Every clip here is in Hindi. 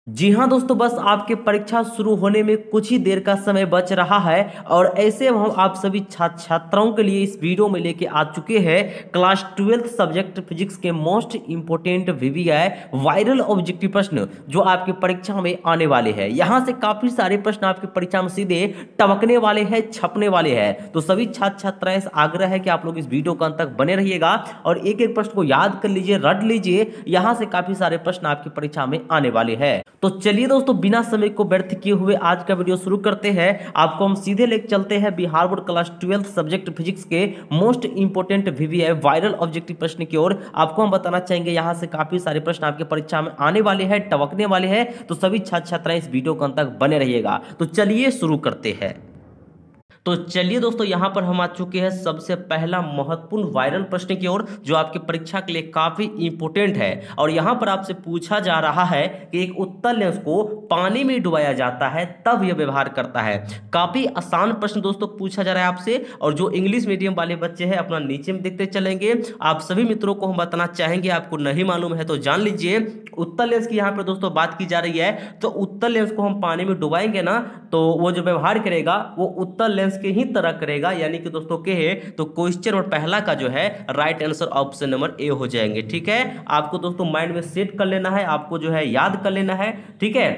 जी हाँ दोस्तों, बस आपके परीक्षा शुरू होने में कुछ ही देर का समय बच रहा है और ऐसे में हम आप सभी छात्र छात्राओं के लिए इस वीडियो में लेके आ चुके हैं क्लास 12th सब्जेक्ट फिजिक्स के most important VVI viral objective प्रश्न जो आपके परीक्षा में आने वाले हैं। यहाँ से काफी सारे प्रश्न आपके परीक्षा में सीधे टपकने वाले हैं, छपने वाले हैं। तो सभी छात्र छात्राएं से आग्रह है कि आप लोग इस वीडियो को अंत तक बने रहिएगा और एक एक प्रश्न को याद कर लीजिए, रट लीजिए। यहाँ से काफी सारे प्रश्न आपकी परीक्षा में आने वाले हैं। तो चलिए दोस्तों, बिना समय को व्यर्थ किए हुए आज का वीडियो शुरू करते हैं। आपको हम सीधे लेकर चलते हैं Bihar board class 12th subject physics के most important VVI viral objective प्रश्न की ओर। आपको हम बताना चाहेंगे यहाँ से काफी सारे प्रश्न आपके परीक्षा में आने वाले हैं, टपकने वाले हैं। तो सभी छात्र छात्राएं इस वीडियो को अंत तक बने रहिएगा। तो चलिए शुरू करते हैं। तो चलिए दोस्तों, यहां पर हम आ चुके हैं सबसे पहला महत्वपूर्ण वायरल प्रश्न की ओर जो आपके परीक्षा के लिए काफी इंपोर्टेंट है। और यहां पर आपसे पूछा जा रहा है कि एक उत्तल लेंस को पानी में डुबाया जाता है तब यह व्यवहार करता है। काफी आसान प्रश्न दोस्तों पूछा जा रहा है आपसे। और जो इंग्लिश मीडियम वाले बच्चे हैं अपना नीचे में देखते चलेंगे। आप सभी मित्रों को हम बताना चाहेंगे, आपको नहीं मालूम है तो जान लीजिए। उत्तल लेंस की यहाँ पर दोस्तों बात की जा रही है। तो उत्तल लेंस को हम पानी में डुबाएंगे ना, तो वो जो व्यवहार करेगा वो उत्तल लेंस के ही तरह करेगा। यानी कि दोस्तों कहे तो क्वेश्चन और पहला का जो है राइट आंसर ऑप्शन नंबर ए हो जाएंगे। ठीक है, आपको दोस्तों माइंड में सेट कर लेना है, आपको जो है याद कर लेना है। ठीक है,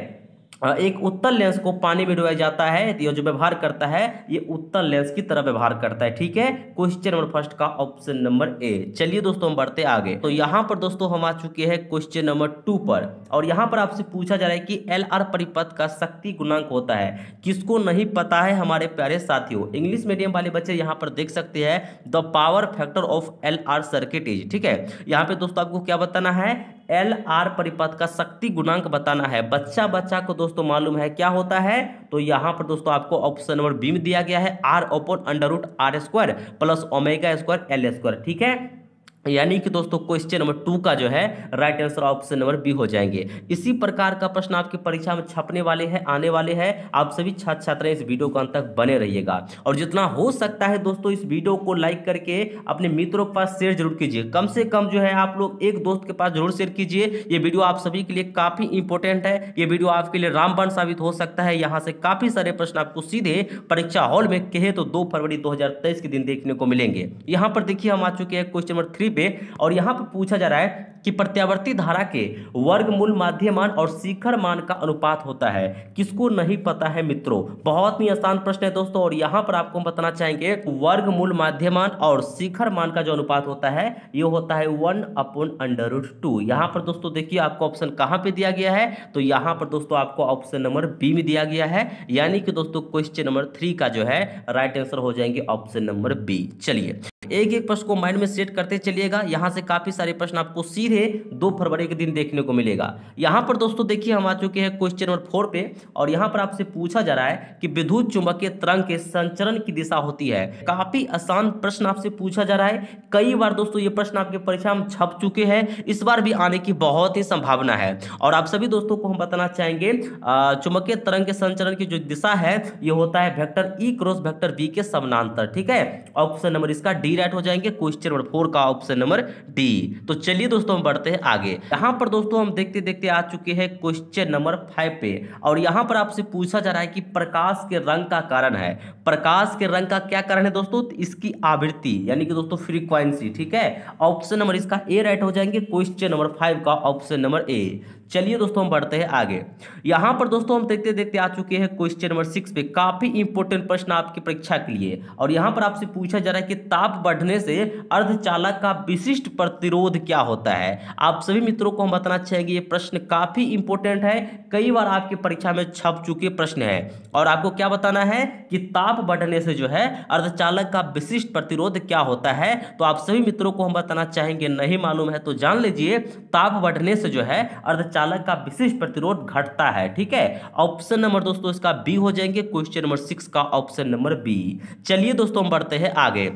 एक उत्तल लेंस को पानी में डुबाया जाता है, ये जो व्यवहार करता है ये उत्तल लेंस की तरह व्यवहार करता है। ठीक है, क्वेश्चन नंबर फर्स्ट का ऑप्शन नंबर ए। चलिए दोस्तों हम बढ़ते आगे। तो यहां पर दोस्तों हम आ चुके हैं क्वेश्चन नंबर 2 पर। और यहां पर आपसे पूछा जा रहा है कि LR परिपथ का शक्ति गुणांक होता है। किसको नहीं पता है हमारे प्यारे साथियों? इंग्लिश मीडियम वाले बच्चे यहां पर देख सकते हैं the power factor of LR circuit is. ठीक है, यहां पे दोस्तों आपको क्या बताना है? LR परिपथ का शक्ति गुणांक बताना है। बच्चा बच्चा को दोस्तों मालूम है क्या होता है? तो यहां पर दोस्तों आपको ऑप्शन नंबर बी में दिया गया है R/√R² प्लस ओमेगा² L²। ठीक है, यानी कि दोस्तों क्वेश्चन नंबर 2 का जो है right answer option number B हो जाएंगे। इसी प्रकार का प्रश्न आपकी परीक्षा में छपने वाले हैं, आने वाले हैं। आप सभी छात्र छात्राएं इस वीडियो को अंत तक बने रहिएगा और जितना हो सकता है दोस्तों इस वीडियो को लाइक करके अपने मित्रों के पास शेयर जरूर कीजिए। कम से कम जो है आप लोग एक दोस्त के पास जरूर शेयर कीजिए। ये वीडियो आप सभी के लिए काफी इंपॉर्टेंट है। ये वीडियो आपके लिए रामबाण साबित हो सकता है। यहाँ से काफी सारे प्रश्न आपको सीधे परीक्षा हॉल में कहे तो 2 फरवरी 2023 के दिन देखने को मिलेंगे। यहाँ पर देखिए हम आ चुके हैं क्वेश्चन नंबर 3 पे। और यहां पर पूछा जा रहा है कि प्रत्यावर्ती धारा के वर्गमूल माध्यमान और शिखर मान का अनुपात होता है। किसको नहीं पता है मित्रों? बहुत ही आसान प्रश्न है दोस्तों। और यहां पर आपको हम बताना चाहेंगे वर्गमूल माध्यमान और शिखर मान का जो अनुपात होता है ये होता है 1/√2। यहां पर दोस्तों देखिए आपको ऑप्शन कहां पे दिया गया है? तो यहां पर दोस्तों आपको ऑप्शन नंबर बी में दिया गया है। यानी कि दोस्तों क्वेश्चन नंबर 3 का जो है राइट आंसर हो जाएंगे ऑप्शन नंबर बी। चलिए एक एक प्रश्न को माइंड में सेट करते चलिएगा। यहां से काफी सारे प्रश्न आपको सीधे 2 फरवरी के दिन देखने को मिलेगा। यहां पर दोस्तों देखिए हम आ चुके हैं क्वेश्चन नंबर 4 पे। और यहां पर आपसे पूछा जा रहा है कि विद्युत चुंबकीय तरंग के संचरण की दिशा होती है। काफी आसान प्रश्न आपसे पूछा जा रहा है। कई बार दोस्तों ये प्रश्न आपके परीक्षा में छप चुके हैं, इस बार भी आने की बहुत ही संभावना है। और आप सभी दोस्तों को हम बताना चाहेंगे चुंबकीय तरंग के संचरण की जो दिशा है ये होता है vector E cross vector B के समानांतर। ठीक है, ऑप्शन नंबर इसका डी राइट हो जाएंगे। क्वेश्चन नंबर 4 का ऑप्शन नंबर डी। तो चलिए दोस्तों हम बढ़ते हैं आगे। यहां पर दोस्तों हम देखते देखते आ चुके हैं क्वेश्चन नंबर 5 पे। और यहां पर आपसे पूछा जा रहा है कि प्रकाश के रंग का कारण है। प्रकाश के रंग का क्या कारण है दोस्तों? इसकी आवृत्ति यानी कि दोस्तों फ्रीक्वेंसी। ठीक है, ऑप्शन नंबर इसका ए राइट हो जाएंगे। क्वेश्चन नंबर 5 का ऑप्शन नंबर ए। चलिए दोस्तों हम बढ़ते हैं आगे। यहां पर दोस्तों हम देखते देखते आ चुके हैं क्वेश्चन नंबर 6 पे। काफी इंपॉर्टेंट प्रश्न आपकी परीक्षा के लिए। और यहां पर आपसे पूछा जा रहा है कि ताप बढ़ने से अर्धचालक का विशिष्ट प्रतिरोध क्या होता है? आप सभी मित्रों को हम बताना चाहेंगे ये प्रश्न काफी इंपॉर्टेंट है, कई बार आपकी परीक्षा में छप चुके प्रश्न है। और आपको क्या बताना है कि ताप बढ़ने से जो है अर्धचालक का विशिष्ट प्रतिरोध क्या होता है? तो आप सभी मित्रों को हम बताना चाहेंगे नहीं मालूम है तो जान लीजिए, ताप बढ़ने से जो है अर्धचालक का विशिष्ट प्रतिरोध घटता है। ठीक है, ऑप्शन नंबर दोस्तों इसका बी हो जाएंगे। क्वेश्चन नंबर 6 का ऑप्शन नंबर बी। चलिए दोस्तों हम बढ़ते हैं आगे।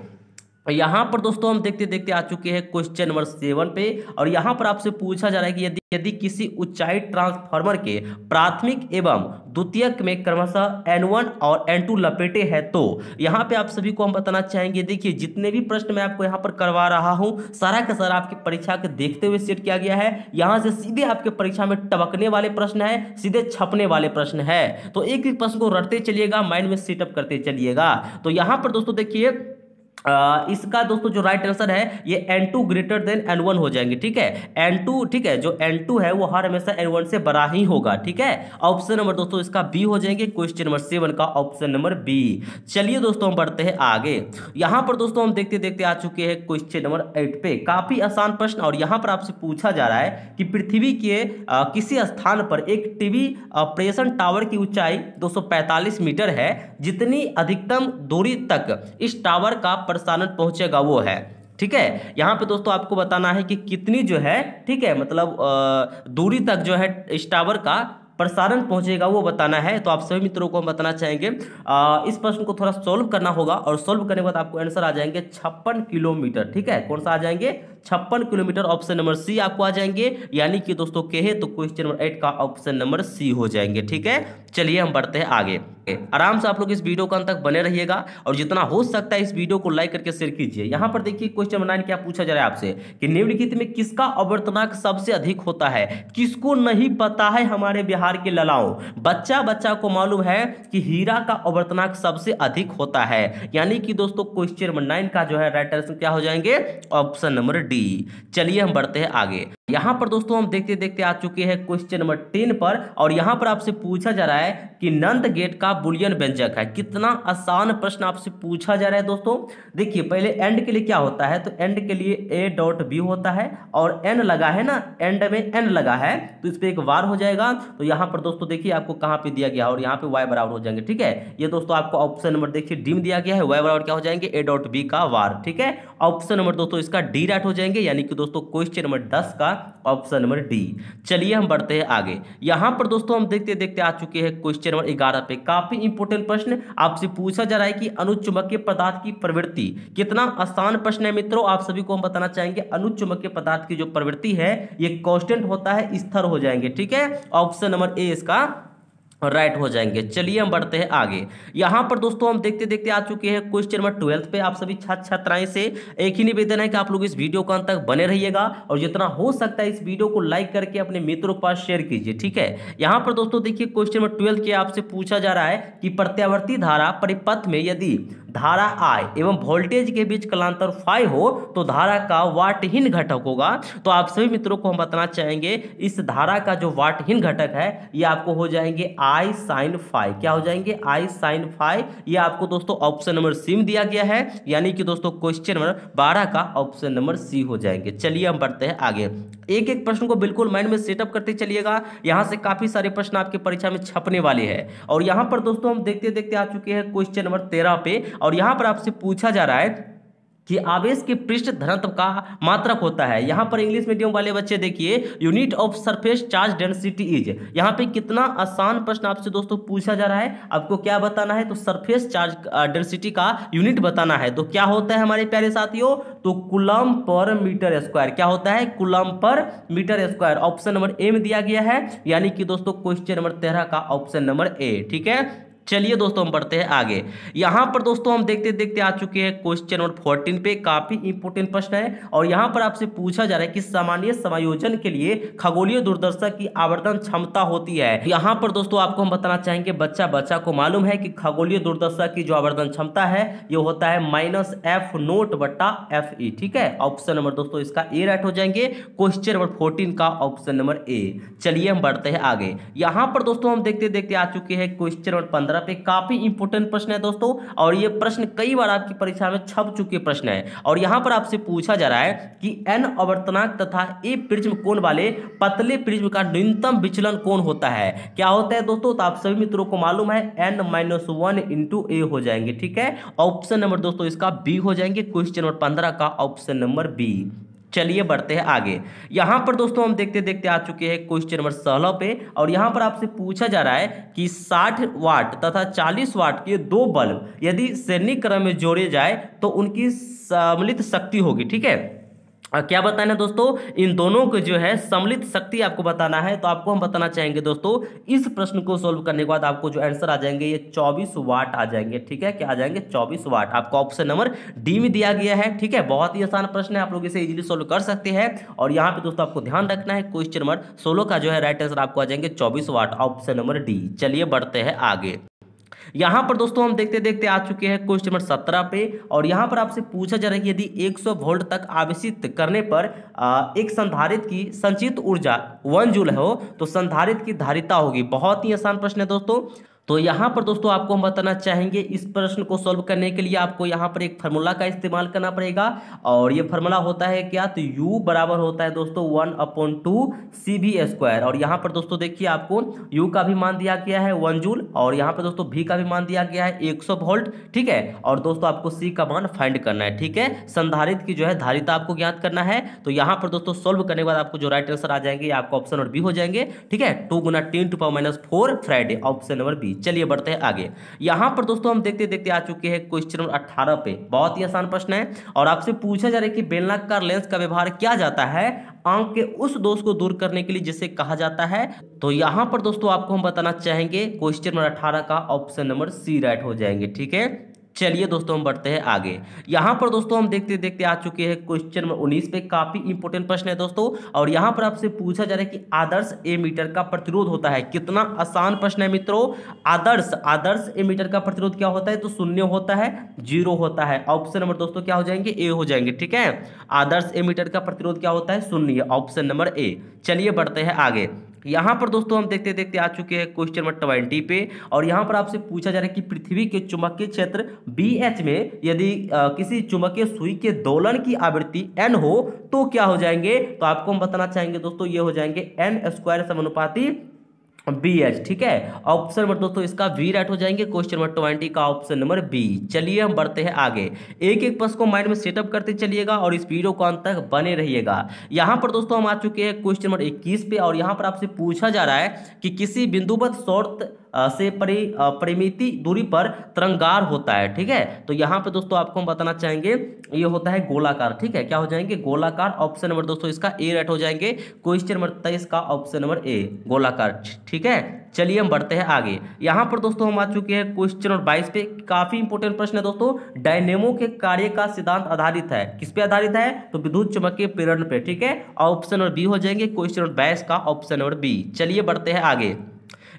यहाँ पर दोस्तों हम देखते देखते आ चुके हैं क्वेश्चन नंबर 7 पे। और यहाँ पर आपसे पूछा जा रहा है कि यदि यदि किसी ऊंचाई ट्रांसफार्मर के प्राथमिक एवं द्वितीयक में क्रमशः N1 और N2 लपेटे हैं तो यहाँ पे आप सभी को हम बताना चाहेंगे। देखिए जितने भी प्रश्न मैं आपको यहाँ पर करवा रहा हूँ सारा का सारा आपकी परीक्षा के देखते हुए सेट किया गया है। यहाँ से सीधे आपके परीक्षा में टपकने वाले प्रश्न है, सीधे छपने वाले प्रश्न है। तो एक एक प्रश्न को रटते चलिएगा, माइंड में सेटअप करते चलिएगा। तो यहाँ पर दोस्तों देखिए इसका दोस्तों जो राइट आंसर है ये N2 ग्रेटर देन N1 हो जाएंगे। ठीक है, N2 ठीक है, जो N2 है वो हर हमेशा N1 से बड़ा ही होगा। ठीक है, ऑप्शन नंबर दोस्तों इसका बी हो जाएंगे, क्वेश्चन नंबर 7 का ऑप्शन नंबर बी। चलिए दोस्तों हम बढ़ते हैं आगे। यहां पर दोस्तों हम देखते देखते आ चुके हैं क्वेश्चन नंबर 8 पे। काफी आसान प्रश्न, और यहां पर आपसे पूछा जा रहा है कि पृथ्वी के किसी स्थान पर एक टीवी प्रेषण टावर की ऊंचाई 245 मीटर है, जितनी अधिकतम दूरी तक इस टावर का प्रसारण पहुंचेगा वो है। ठीक है, यहां पे दोस्तों आपको बताना है कि कितनी जो है, ठीक है, मतलब दूरी तक जो है इस टावर का प्रसारण पहुंचेगा वो बताना है। तो आप सभी मित्रों को हम बताना चाहेंगे इस प्रश्न को थोड़ा सोल्व करना होगा, और सोल्व करने के बाद आपको आंसर आ जाएंगे 56 किलोमीटर। ठीक है, कौन सा आ जाएंगे? 56 किलोमीटर, ऑप्शन नंबर सी आपको आ जाएंगे। यानी कि दोस्तों कहे तो क्वेश्चन नंबर 8 का ऑप्शन नंबर सी हो जाएंगे। ठीक है, चलिए हम बढ़ते हैं आगे। आराम से आप लोग इस वीडियो का अंत तक बने रहिएगा, और जितना हो सकता है इस वीडियो को लाइक करके शेयर कीजिए। यहां पर देखिए क्वेश्चन नंबर 9 क्या पूछा जा रहा है आपसे कि निम्नलिखित में किसका आवर्तनांक सबसे अधिक होता है? किसको नहीं पता है हमारे बिहार के ललाओं? बच्चा बच्चा को मालूम है कि हीरा का आवर्तनांक सबसे अधिक होता है। यानी कि दोस्तों क्वेश्चन नंबर 9 का जो है राइट आंसर क्या हो जाएंगे? Option number D. चलिए हम बढ़ते हैं आगे। यहां पर दोस्तों हम देखते देखते आ चुके हैं क्वेश्चन नंबर 10 पर, और यहां पर आपसे पूछा जा रहा है कि नंद गेट का बुलियन व्यंजक है। कितना आसान प्रश्न आपसे पूछा जा रहा है दोस्तों। देखिए पहले एंड के लिए क्या होता है, तो एंड के लिए ए डॉट बी होता है, और एन लगा है ना, एंड में एन लगा है तो इस पे एक वार हो जाएगा। तो यहां पर दोस्तों देखिए आपको कहां पे दिया गया, और यहां पे वाई बराबर हो जाएंगे। ठीक है, ये दोस्तों आपको ऑप्शन नंबर देखिए डी में दिया गया है, वाई बराबर क्या हो जाएंगे? ए डॉट बी का वार। ठीक है, ऑप्शन नंबर दोस्तों इसका डी राइट हो जाएंगे। यानी कि दोस्तों क्वेश्चन नंबर 10 का ऑप्शन नंबर डी। चलिए हम बढ़ते हैं आगे। यहां पर दोस्तों हम देखते देखते आ चुके हैं क्वेश्चन नंबर 11 पे। काफी इंपोर्टेंट प्रश्न आपसे पूछा जा रहा है कि अनुचुंबकीय पदार्थ की प्रवृत्ति। कितना आसान प्रश्न है मित्रों, आप सभी को हम बताना चाहेंगे अनुचुंबकीय पदार्थ की जो प्रवृत्ति है ये कांस्टेंट होता है, स्थिर हो जाएंगे। ठीक है, ऑप्शन नंबर ए इसका राइट हो जाएंगे। चलिए हम बढ़ते हैं आगे। यहां पर दोस्तों हम देखते देखते आ चुके हैं क्वेश्चन नंबर 12 पे। आप सभी छात्र छात्राएं से एक ही निवेदन है कि आप लोग इस वीडियो को अंत तक बने रहिएगा, और जितना हो सकता है इस वीडियो को लाइक करके अपने मित्रों के पास शेयर कीजिए। ठीक है, यहां पर दोस्तों देखिए क्वेश्चन नंबर 12 के आपसे पूछा जा रहा है कि प्रत्यावर्ती धारा परिपथ में यदि धारा I एवं वोल्टेज के बीच कलांतर फाई हो तो धारा का वाटहीन घटक होगा। तो आप सभी मित्रों को हम बताना चाहेंगे इस धारा का जो वाटहीन घटक है ये आपको हो जाएंगे I sin फाई। क्या हो जाएंगे? I sin phi. ये आपको दोस्तों ऑप्शन नंबर सी में दिया गया है। यानी कि दोस्तों क्वेश्चन नंबर 12 का ऑप्शन नंबर सी हो जाएंगे। चलिए हम बढ़ते हैं आगे। एक एक प्रश्न को बिल्कुल माइंड में सेटअप करते चलिएगा, यहां से काफी सारे प्रश्न आपके परीक्षा में छपने वाले हैं। और यहां पर दोस्तों हम देखते देखते आ चुके हैं क्वेश्चन नंबर 13 पे, और यहां पर आपसे पूछा जा रहा है कि आवेश के पृष्ठ धनत्व का मात्रक होता है। यहां पर इंग्लिश मीडियम वाले बच्चे देखिए unit of surface charge density is. यहां पे कितना आसान प्रश्न आपसे दोस्तों पूछा जा रहा है, आपको क्या बताना है? तो सरफेस चार्ज डेंसिटी का यूनिट बताना है। तो क्या होता है हमारे प्यारे साथियों? तो कूलम्ब पर मीटर स्क्वायर। क्या होता है? Coulomb per metre square. Option number A में दिया गया है। यानी कि दोस्तों क्वेश्चन नंबर 13 का ऑप्शन नंबर ए। ठीक है, चलिए दोस्तों हम बढ़ते हैं आगे। यहां पर दोस्तों हम देखते देखते आ चुके हैं क्वेश्चन नंबर 14 पे। काफी इंपोर्टेंट प्रश्न है, और यहां पर आपसे पूछा जा रहा है कि सामान्य समायोजन के लिए खगोलीय दूरदर्शी की आवर्धन क्षमता होती है। यहां पर दोस्तों आपको हम बताना चाहेंगे बच्चा बच्चा को मालूम है कि खगोलीय दूरदर्शी की जो आवर्धन क्षमता है ये होता है -F0/FE। ठीक है, ऑप्शन नंबर दोस्तों इसका ए राइट हो जाएंगे, क्वेश्चन नंबर 14 का ऑप्शन नंबर ए। चलिए हम बढ़ते हैं आगे। यहां पर दोस्तों हम देखते देखते आ चुके हैं क्वेश्चन नंबर 15 पे। काफी इंपोर्टेंट प्रश्न है दोस्तों, और ये प्रश्न कई बार आपकी परीक्षा में छप चुके प्रश्न है। और यहां पर आपसे पूछा जा रहा है कि एन आवर्तनांक तथा ए प्रिज्म कोण वाले पतले प्रिज्म का न्यूनतम विचलन कोण होता है। क्या होता है दोस्तों? तो आप सभी मित्रों को मालूम है n-1 इंटू ए हो जाएंगे। ठीक है, ऑप्शन नंबर दोस्तों इसका बी हो जाएंगे, क्वेश्चन नंबर 15 का ऑप्शन नंबर बी। चलिए बढ़ते हैं आगे। यहां पर दोस्तों हम देखते देखते आ चुके हैं क्वेश्चन नंबर 16 पे, और यहां पर आपसे पूछा जा रहा है कि 60 वाट तथा 40 वाट के दो बल्ब यदि श्रेणी क्रम में जोड़े जाए तो उनकी सम्मिलित शक्ति होगी। ठीक है, क्या बताना है दोस्तों, इन दोनों को जो है सम्मिलित शक्ति आपको बताना है। तो आपको हम बताना चाहेंगे दोस्तों, इस प्रश्न को सोल्व करने के बाद आपको जो आंसर आ जाएंगे ये 24 वाट आ जाएंगे। ठीक है, क्या आ जाएंगे 24 वाट, आपको ऑप्शन नंबर डी में दिया गया है। ठीक है, बहुत ही आसान प्रश्न है, आप लोग इसे इजीली सोल्व कर सकते हैं। और यहाँ पे दोस्तों आपको ध्यान रखना है, क्वेश्चन नंबर 16 का जो है राइट आंसर आपको आ जाएंगे 24 वाट, ऑप्शन नंबर डी। चलिए बढ़ते हैं आगे। यहां पर दोस्तों हम देखते देखते आ चुके हैं क्वेश्चन नंबर 17 पे, और यहां पर आपसे पूछा जा रहा है कि यदि 100 वोल्ट तक आवेशित करने पर एक संधारित्र की संचित ऊर्जा 1 जूल हो तो संधारित्र की धारिता होगी। बहुत ही आसान प्रश्न है दोस्तों। तो यहाँ पर दोस्तों आपको हम बताना चाहेंगे, इस प्रश्न को सॉल्व करने के लिए आपको यहाँ पर एक फार्मूला का इस्तेमाल करना पड़ेगा, और ये फार्मूला होता है क्या, तो U बराबर होता है दोस्तों 1/2 CV²। और यहाँ पर दोस्तों देखिए आपको U का भी मान दिया गया है 1 जूल, और यहाँ पर दोस्तों V का भी मान दिया गया है 100 वोल्ट। ठीक है, और दोस्तों आपको C का मान फाइंड करना है। ठीक है, संधारित्र की जो है धारिता आपको ज्ञात करना है। तो यहाँ पर दोस्तों सोल्व करने के बाद आपको जो राइट आंसर आ जाएंगे आपको ऑप्शन नंबर बी हो जाएंगे। ठीक है, 2 × 10⁻⁴ फ्राइडे, ऑप्शन नंबर बी। चलिए बढ़ते हैं आगे। यहां पर दोस्तों हम देखते देखते आ चुके हैं क्वेश्चन नंबर 18 पे। बहुत ही आसान प्रश्न है, और आपसे पूछा जा रहा है कि बेलनाकार लेंस का व्यवहार किया जाता है आंख के उस दोष को दूर करने के लिए जिसे कहा जाता है। तो यहां पर दोस्तों आपको हम बताना चाहेंगे क्वेश्चन नंबर 18 का ऑप्शन नंबर सी राइट हो जाएंगे। ठीक है, चलिए दोस्तों हम बढ़ते हैं आगे। यहां पर दोस्तों हम देखते देखते आ चुके हैं क्वेश्चन नंबर 19 पे। काफी इंपॉर्टेंट प्रश्न है दोस्तों, और यहां पर आपसे पूछा जा रहा है कि आदर्श एमीटर का प्रतिरोध होता है। कितना आसान प्रश्न है मित्रों। आदर्श एमीटर का प्रतिरोध क्या होता है, तो 0 होता है, 0 होता है। ऑप्शन नंबर दोस्तों क्या हो जाएंगे, ए हो जाएंगे। ठीक है, आदर्श एमीटर का प्रतिरोध क्या होता है, 0, ऑप्शन नंबर ए। चलिए बढ़ते हैं आगे। यहां पर दोस्तों हम देखते देखते आ चुके हैं क्वेश्चन नंबर 20 पे, और यहां पर आपसे पूछा जा रहा है कि पृथ्वी के चुंबकीय क्षेत्र BH में यदि किसी चुंबकीय सुई के दोलन की आवृत्ति n हो तो क्या हो जाएंगे। तो आपको हम बताना चाहेंगे दोस्तों, ये हो जाएंगे n² समानुपाती BH। ठीक है, ऑप्शन नंबर दोस्तों इसका V राइट हो जाएंगे, क्वेश्चन नंबर 20 का ऑप्शन नंबर बी। चलिए हम बढ़ते हैं आगे। एक एक प्रश्न को माइंड में सेटअप करते चलिएगा और इस वीडियो को अंत तक बने रहिएगा। यहां पर दोस्तों हम आ चुके हैं क्वेश्चन नंबर 21 पे, और यहां पर आपसे पूछा जा रहा है कि किसी बिंदुवत शॉर्ट से परिमिति दूरी पर तरंगार होता है। ठीक है, तो यहां पे दोस्तों आपको हम बताना चाहेंगे ये होता है गोलाकार। ठीक है, क्या हो जाएंगे, गोलाकार, ऑप्शन नंबर दोस्तों इसका ए राइट हो जाएंगे, क्वेश्चन नंबर 23 का ऑप्शन नंबर ए, गोलाकार। ठीक है, चलिए हम बढ़ते हैं आगे। यहां पर दोस्तों हम आ चुके हैं क्वेश्चन नंबर 22 पे। काफी इंपोर्टेंट प्रश्न है दोस्तों। डायनेमो के कार्य का सिद्धांत आधारित है, किस पे आधारित है, तो विद्युत चुम्बकीय प्रेरण पे। ठीक है, ऑप्शन नंबर बी हो जाएंगे, क्वेश्चन नंबर 22 का ऑप्शन नंबर बी। चलिए बढ़ते हैं आगे।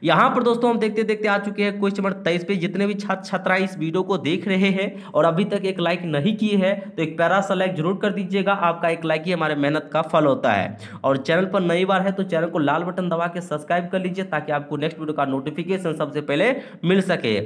यहां पर दोस्तों हम देखते देखते आ चुके हैं क्वेश्चन नंबर 23 पे। जितने भी छात्र छात्राएं इस वीडियो को देख रहे हैं और अभी तक एक लाइक नहीं किए हैं तो एक प्यारा सा लाइक जरूर कर दीजिएगा। आपका एक लाइक ही हमारे मेहनत का फल होता है। और चैनल पर नई बार है तो चैनल को लाल बटन दबा के सब्सक्राइब कर लीजिए ताकि आपको नेक्स्ट वीडियो का नोटिफिकेशन सबसे पहले मिल सके।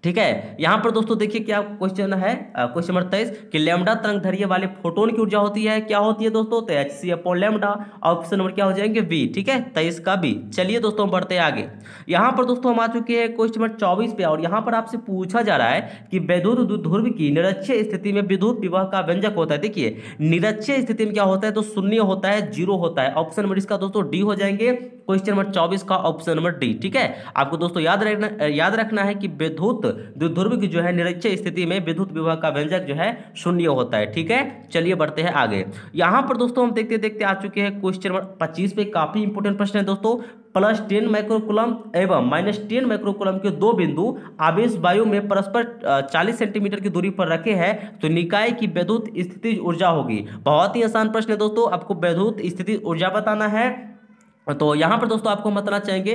ठीक है, यहां पर दोस्तों देखिए क्या क्वेश्चन है, क्वेश्चन नंबर 23 कि लैम्डा तरंग दैर्ध्य वाले फोटोन की ऊर्जा होती है, क्या होती है दोस्तों, तो hc/λ, ऑप्शन नंबर क्या हो जाएंगे, बी। ठीक है, 23 का बी। चलिए दोस्तों हम बढ़ते हैं आगे। यहां पर दोस्तों हम आ चुके हैं क्वेश्चन नंबर 24 पे, और यहां पर आपसे पूछा जा रहा है कि विद्युत द्विध्रुव की निरक्षीय स्थिति में विद्युत विभव का व्यंजक होता है। देखिए निरक्षीय स्थिति में क्या होता है, तो 0 होता है, 0 होता है। ऑप्शन नंबर इसका दोस्तों डी हो जाएंगे, क्वेश्चन नंबर 24 का ऑप्शन नंबर डी। ठीक है, आपको दोस्तों याद रखना है कि विद्युत द्विध्रुव की जो है निरक्षीय स्थिति में विद्युत विभव का व्यंजक जो है 0 होता है। ठीक है, चलिए बढ़ते हैं आगे। यहां पर दोस्तों हम देखते देखते आ चुके हैं क्वेश्चन नंबर 25 पे। काफी इंपोर्टेंट प्रश्न है दोस्तों। +10 माइक्रोकूलम एवं -10 माइक्रोकूलम के दो बिंदु आवेश वायु में परस्पर 40 सेंटीमीटर की दूरी पर रखे हैं तो निकाय की विद्युत स्थितिज ऊर्जा होगी। बहुत ही आसान प्रश्न है दोस्तों, आपको विद्युत स्थितिज ऊर्जा बताना है। तो यहां पर दोस्तों आपको हम बताना चाहेंगे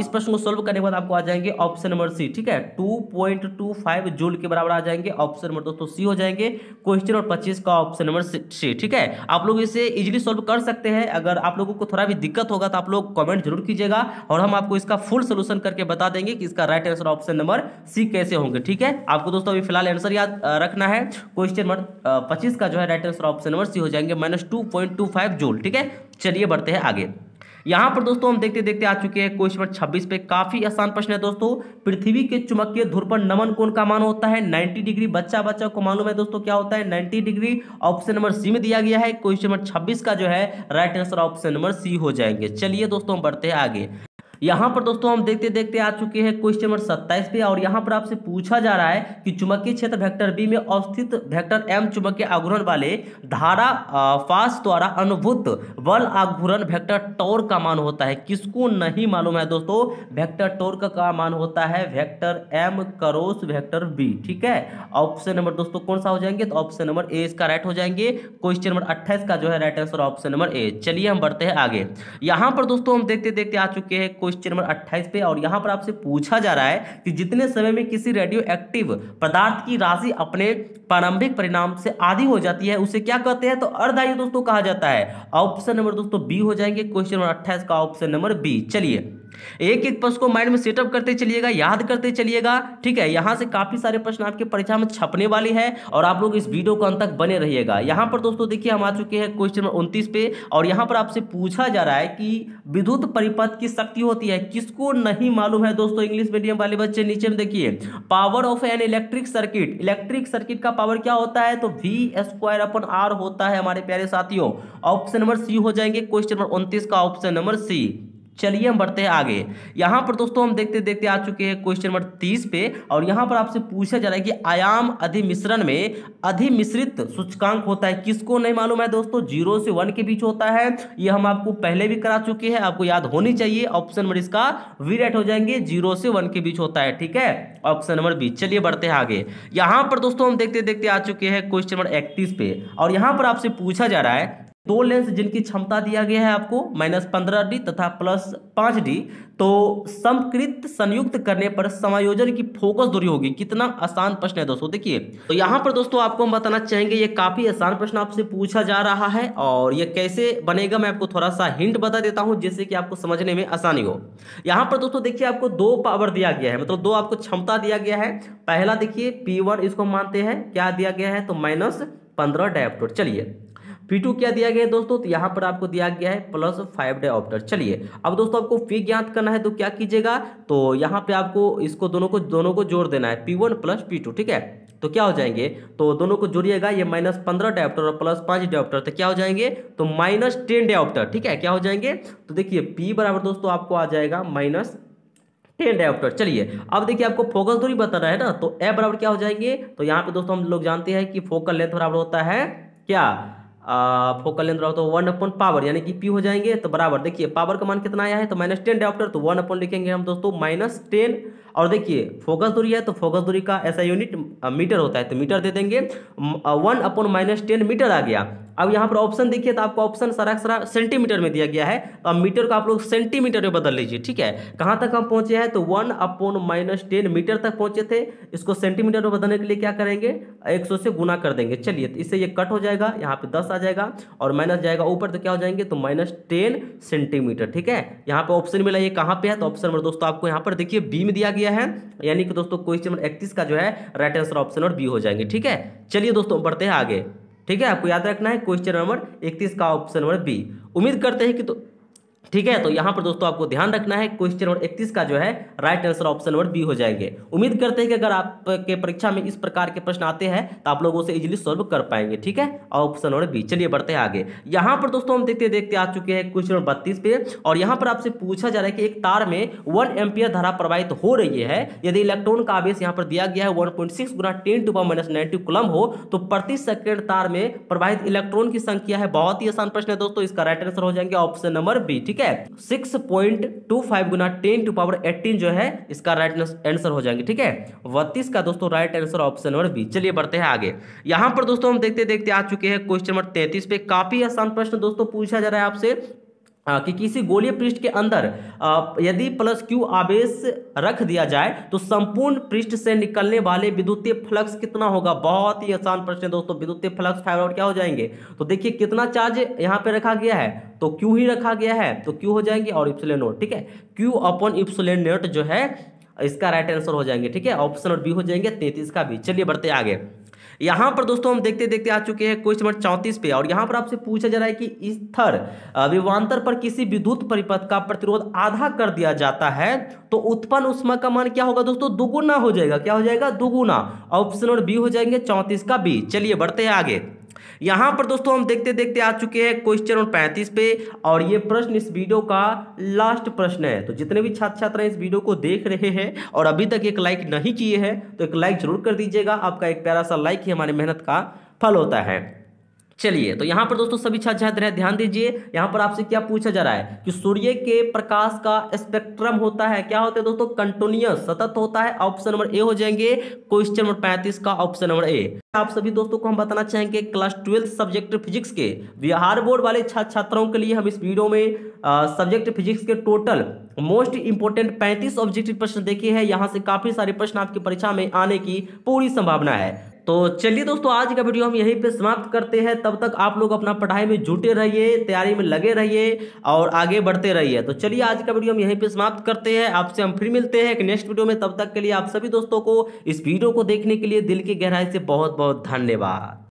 इस प्रश्न को सोल्व करने के बाद आपको आ जाएंगे ऑप्शन नंबर सी। ठीक है, 2.25 जूल के बराबर आ जाएंगे, ऑप्शन नंबर दोस्तों सी हो जाएंगे, क्वेश्चन नंबर 25 का ऑप्शन नंबर सी। ठीक है, आप लोग इसे इजीली सोल्व कर सकते हैं। अगर आप लोगों को थोड़ा भी दिक्कत होगा तो आप लोग कमेंट जरूर कीजिएगा और हम आपको इसका फुल सोल्यूशन करके बता देंगे कि इसका right answer option number C कैसे होंगे। ठीक है, आपको दोस्तों अभी फिलहाल आंसर याद रखना है। क्वेश्चन नंबर 25 का जो है right answer option number C हो जाएंगे, -2.25 जूल। ठीक है, चलिए बढ़ते हैं आगे। यहाँ पर दोस्तों हम देखते देखते आ चुके हैं क्वेश्चन नंबर 26 पे। काफी आसान प्रश्न है दोस्तों। पृथ्वी के चुंबकीय ध्रुव पर नमन कोण का मान होता है 90 डिग्री। बच्चा बच्चा को मालूम है दोस्तों क्या होता है 90 डिग्री। ऑप्शन नंबर सी में दिया गया है। क्वेश्चन नंबर 26 का जो है right answer option number C हो जाएंगे। चलिए दोस्तों हम बढ़ते हैं आगे। यहाँ पर दोस्तों हम देखते देखते आ चुके हैं क्वेश्चन नंबर 27 पे, और यहाँ पर आपसे पूछा जा रहा है कि चुंबकीय क्षेत्र वेक्टर बी में अवस्थित वेक्टर एम चुंबकीय आघूर्ण वाले धारा फास द्वारा अनुभूत बल आघूर्ण वेक्टर टॉर्क का मान होता है। किसको नहीं मालूम है दोस्तों? वेक्टर टॉर्क का मान होता है vector M cross vector B. ठीक है, ऑप्शन नंबर दोस्तों कौन सा हो जाएंगे? तो ऑप्शन नंबर ए इसका राइट हो जाएंगे। क्वेश्चन नंबर 28 का जो है राइट आंसर ऑप्शन नंबर ए। चलिए हम बढ़ते हैं आगे। यहाँ पर दोस्तों हम देखते देखते आ चुके हैं क्वेश्चन नंबर 28 पे, और यहां पर आपसे पूछा जा रहा है कि जितने समय में किसी रेडियो एक्टिव पदार्थ की राशि अपने प्रारंभिक परिणाम से आधी हो जाती है उसे क्या कहते हैं? तो अर्धायु दोस्तों कहा जाता है। ऑप्शन नंबर दोस्तों बी हो जाएंगे। क्वेश्चन नंबर 28 का ऑप्शन नंबर बी। चलिए एक एक प्रश्न को माइंड में सेटअप करते चलिएगा, याद करते चलिएगा। ठीक है, यहां से काफी सारे प्रश्न आपके परीक्षा में छपने वाले हैं, और आप लोग इस वीडियो को अंत तक बने रहिएगा। यहां पर दोस्तों देखिए हम आ चुके हैं क्वेश्चन नंबर 29 पे, और यहां पर आपसे पूछा जा रहा है कि विद्युत परिपथ की शक्ति होती है। किसको नहीं मालूम है दोस्तों? इंग्लिश मीडियम वाले बच्चे नीचे में देखिए, power of an electric circuit. Electric circuit का पावर क्या होता है? तो V² होता है हमारे प्यारे साथियों। ऑप्शन नंबर सी हो जाएंगे। क्वेश्चन नंबर 29 का ऑप्शन नंबर सी। चलिए हम बढ़ते हैं आगे। यहां पर दोस्तों हम देखते देखते आ चुके हैं क्वेश्चन नंबर 30 पे, और यहां पर आपसे पूछा जा रहा है कि आयाम अधिमिश्रण में अधिमिश्रित सूचकांक होता है। किसको नहीं मालूम है दोस्तों? 0 से 1 के बीच होता है। ये हम आपको पहले भी करा चुके हैं, आपको याद होनी चाहिए। ऑप्शन नंबर इसका वी राइट हो जाएंगे। 0 से 1 के बीच होता है। ठीक है, ऑप्शन नंबर बी। चलिए बढ़ते हैं आगे। यहां पर दोस्तों हम देखते देखते आ चुके हैं क्वेश्चन नंबर 31 पे, और यहां पर आपसे पूछा जा रहा है दो लेंस जिनकी क्षमता दिया गया है आपको -15D तथा +5D, तो समकृत संयुक्त करने पर समायोजन की फोकस दूरी होगी। कितना आसान प्रश्न है दोस्तों। देखिए तो यहां पर दोस्तों आपको हम बताना चाहेंगे, ये काफी आसान प्रश्न आपसे पूछा जा रहा है, और ये कैसे बनेगा मैं आपको थोड़ा सा हिंट बता देता हूं जिससे कि आपको समझने में आसानी हो। यहां पर दोस्तों देखिए आपको 2 पावर दिया गया है, मतलब 2 आपको क्षमता दिया गया है। पहला देखिए P1 इसको मानते हैं क्या दिया गया है? तो -15 डायोप्टर। चलिए P2 क्या दिया गया है दोस्तों? तो यहां पर आपको दिया गया है +5 डायोप्टर। चलिए अब दोस्तों आपको फी ज्ञात करना है, तो क्या कीजिएगा? तो यहां पे आपको इसको दोनों को जोड़ देना है, P1 + P2। ठीक है, तो क्या हो जाएंगे? तो दोनों को जोड़िएगा, ये -15 डायोप्टर और +5 डायोप्टर, तो क्या हो जाएंगे? तो -10 डायोप्टर। ठीक है, क्या हो जाएंगे? तो देखिए P बराबर दोस्तों आपको आ जाएगा -10 डायोप्टर। चलिए अब देखिए आपको फोकस दूरी बताना है ना, तो ए बराबर क्या हो जाएंगे? तो यहाँ पे दोस्तों हम लोग जानते हैं कि फोकल लेंथ बराबर होता है क्या? फोकल लेंथ बराबर तो 1 पावर, यानी कि P हो जाएंगे। तो बराबर देखिए पावर का मान कितना आया है? तो -10 डायोप्टर, तो 1 लिखेंगे हम दोस्तों -10। और देखिए फोकस दूरी है, तो फोकस दूरी का ऐसा यूनिट मीटर होता है, तो मीटर दे देंगे। 1/-10 मीटर आ गया। अब यहाँ पर ऑप्शन देखिए, तो आपको ऑप्शन सारा सेंटीमीटर में दिया गया है, तो अब मीटर को आप लोग सेंटीमीटर में बदल लीजिए। ठीक है, कहाँ तक हम पहुंचे हैं? तो 1/-10 मीटर तक पहुंचे थे। इसको सेंटीमीटर में बदलने के लिए क्या करेंगे? 100 से गुना कर देंगे। चलिए तो इससे ये कट हो जाएगा, यहाँ पे 10 आ जाएगा और माइनस जाएगा ऊपर, तो क्या हो जाएंगे? तो -10 सेंटीमीटर। ठीक है, यहाँ पे ऑप्शन मिला, ये कहाँ पे है? तो ऑप्शन नंबर दोस्तों आपको यहाँ पर देखिए बी में दिया गया है, यानी कि दोस्तों क्वेश्चन नंबर 31 का जो है right answer option number B हो जाएंगे। ठीक है, चलिए दोस्तों बढ़ते हैं आगे। ठीक है, आपको याद रखना है क्वेश्चन नंबर 31 का ऑप्शन नंबर बी। उम्मीद करते हैं कि तो ठीक है, तो यहां पर दोस्तों आपको ध्यान रखना है क्वेश्चन नंबर 31 का जो है right answer option number B हो जाएंगे। उम्मीद करते हैं कि अगर आपके परीक्षा में इस प्रकार के प्रश्न आते हैं तो आप लोगों से इजीली सॉल्व कर पाएंगे। ठीक है, ऑप्शन नंबर बी। चलिए बढ़ते हैं आगे। यहां पर दोस्तों हम देखते देखते आ चुके हैं क्वेश्चन नंबर 32 पे, और यहां पर आपसे पूछा जा रहा है कि एक तार में 1 एम्पियर धारा प्रवाहित हो रही है। यदि इलेक्ट्रॉन का आवेश यहां पर दिया गया है 1.6 × 10⁻⁻�90 कूलम हो, तो प्रति सेकंड तार में प्रवाहित इलेक्ट्रॉन की संख्या है। बहुत ही आसान प्रश्न है दोस्तों, इसका राइट आंसर हो जाएंगे ऑप्शन नंबर बी। ठीक है, 6.25 × 10⁻18 जो है इसका राइट आंसर हो जाएंगे। ठीक है, 32 का दोस्तों right answer option number B. चलिए बढ़ते हैं आगे। यहां पर दोस्तों हम देखते देखते आ चुके हैं क्वेश्चन नंबर 33 पे। काफी आसान प्रश्न दोस्तों पूछा जा रहा है आपसे कि किसी गोलीय पृष्ठ के अंदर यदि +q आवेश रख दिया जाए तो संपूर्ण पृष्ठ से निकलने वाले विद्युतीय फ्लक्स कितना होगा? बहुत ही आसान प्रश्न है दोस्तों। विद्युतीय फ्लक्स फाइंड आउट क्या हो जाएंगे? तो देखिए कितना चार्ज यहाँ पे रखा गया है, तो q ही रखा गया है, तो q हो जाएंगे और इप्सिलॉन नॉट। ठीक है, q/ε0 जो है इसका राइट आंसर हो जाएंगे। ठीक है, ऑप्शन और बी हो जाएंगे 33 का भी। चलिए बढ़ते आगे। यहाँ पर दोस्तों हम देखते देखते आ चुके हैं क्वेश्चन नंबर 34 पे, और यहाँ पर आपसे पूछा जा रहा है कि ईथर विभवांतर पर किसी विद्युत परिपथ का प्रतिरोध आधा कर दिया जाता है तो उत्पन्न ऊष्मा का मान क्या होगा दोस्तों, दुगुना हो जाएगा। क्या हो जाएगा, दुगुना। ऑप्शन नंबर बी हो जाएंगे 34 का बी। चलिए बढ़ते हैं आगे। यहां पर दोस्तों हम देखते देखते आ चुके हैं क्वेश्चन नंबर 35 पे, और ये प्रश्न इस वीडियो का लास्ट प्रश्न है। तो जितने भी छात्र छात्राएं इस वीडियो को देख रहे हैं और अभी तक एक लाइक नहीं किए हैं तो एक लाइक जरूर कर दीजिएगा। आपका एक प्यारा सा लाइक ही हमारी मेहनत का फल होता है। चलिए, तो यहां पर दोस्तों सभी छात्र छात्राएं ध्यान दीजिए। यहां पर आपसे क्या पूछा जा रहा है कि सूर्य के प्रकाश का स्पेक्ट्रम होता है, क्या होता है दोस्तों, कंटिन्यूअस, सतत होता है। ऑप्शन नंबर ए हो जाएंगे क्वेश्चन नंबर 35 का ऑप्शन नंबर ए। आप सभी दोस्तों को हम बताना चाहेंगे क्लास 12 सब्जेक्ट फिजिक्स के बिहार बोर्ड वाले छात्र छात्राओं के लिए हम इस वीडियो में सब्जेक्ट फिजिक्स के टोटल मोस्ट इंपोर्टेंट 35 ऑब्जेक्टिव प्रश्न देखे हैं। यहां से काफी सारे प्रश्न आपकी परीक्षा में आने की पूरी संभावना है। तो चलिए दोस्तों, आज का वीडियो हम यहीं पे समाप्त करते हैं। तब तक आप लोग अपना पढ़ाई में जुटे रहिए, तैयारी में लगे रहिए और आगे बढ़ते रहिए। तो चलिए आज का वीडियो हम यहीं पे समाप्त करते हैं। आपसे हम फिर मिलते हैं एक नेक्स्ट वीडियो में। तब तक के लिए आप सभी दोस्तों को इस वीडियो को देखने के लिए दिल की गहराई से बहुत बहुत धन्यवाद।